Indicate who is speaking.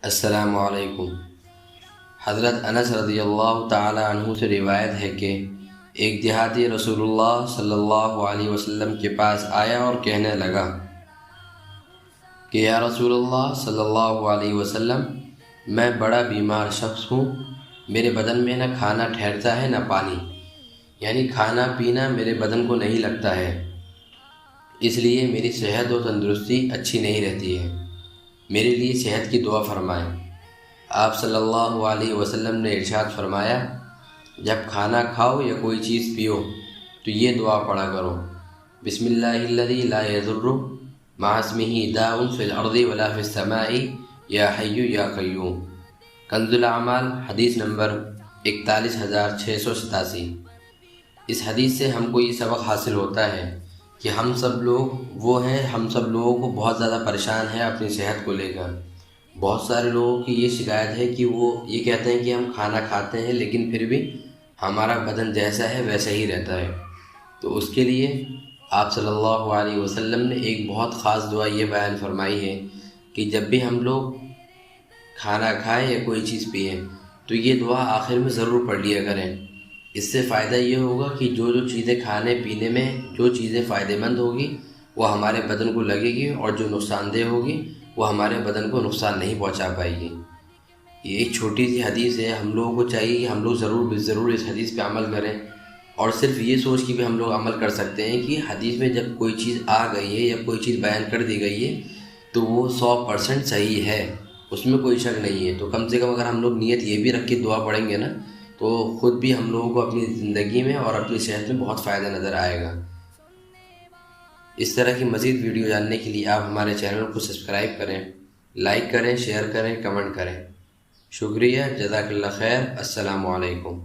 Speaker 1: अस्सलामु अलैकुम। हज़रत अनस रज़ियल्लाहु ताला अन्हु से रिवायत है कि एक देहाती रसूलुल्लाह सल्लल्लाहु अलैहि वसल्लम के पास आया और कहने लगा कि या रसूलुल्लाह सल्लल्लाहु अलैहि वसल्लम, मैं बड़ा बीमार शख्स हूँ। मेरे बदन में न खाना ठहरता है न पानी, यानी खाना पीना मेरे बदन को नहीं लगता है, इसलिए मेरी सेहत और तंदुरुस्ती अच्छी नहीं रहती है। मेरे लिए सेहत की दुआ फरमाएं। आप सल्लल्लाहु अलैहि वसल्लम ने इरशाद फरमाया, जब खाना खाओ या कोई चीज़ पियो तो ये दुआ पढ़ा करो, बिस्मिल्लाहिल्लज़ी ला यज़ुर्रु मअ इस्मिही दाउन फिल अर्ज़ि वला फिस समाई या हय्यु या क़य्यूम। कंज़ुल अमाल हदीस नंबर 41,687। इस हदीस से हमको ये सबक हासिल होता है कि हम सब लोगों को बहुत ज़्यादा परेशान हैं अपनी सेहत को लेकर। बहुत सारे लोगों की ये शिकायत है कि वो ये कहते हैं कि हम खाना खाते हैं लेकिन फिर भी हमारा बदन जैसा है वैसा ही रहता है। तो उसके लिए आप सल्लल्लाहु अलैहि वसल्लम ने एक बहुत ख़ास दुआ ये बयान फरमाई है कि जब भी हम लोग खाना खाएं या कोई चीज़ पिएं तो ये दुआ आखिर में ज़रूर पढ़ लिया करें। इससे फ़ायदा ये होगा कि जो जो चीज़ें खाने पीने में जो चीज़ें फ़ायदेमंद होगी वो हमारे बदन को लगेगी, और जो नुकसानदेह होगी वो हमारे बदन को नुकसान नहीं पहुंचा पाएगी। ये एक छोटी सी हदीस है। हम लोगों को चाहिए कि हम लोग ज़रूर इस हदीस पे अमल करें, और सिर्फ ये सोच के भी हम लोग अमल कर सकते हैं कि हदीस में जब कोई चीज़ आ गई है या कोई चीज़ बयान कर दी गई है तो वो 100% सही है, उसमें कोई शक नहीं है। तो कम से कम अगर हम लोग नीयत ये भी रख के दुआ पढ़ेंगे ना, तो ख़ुद भी हम लोगों को अपनी ज़िंदगी में और अपनी सेहत में बहुत फ़ायदा नज़र आएगा। इस तरह की मज़ीद वीडियो जानने के लिए आप हमारे चैनल को सब्सक्राइब करें, लाइक करें, शेयर करें, कमेंट करें। शुक्रिया, जज़ाकल्लाह खैर। अस्सलामु अलैकुम।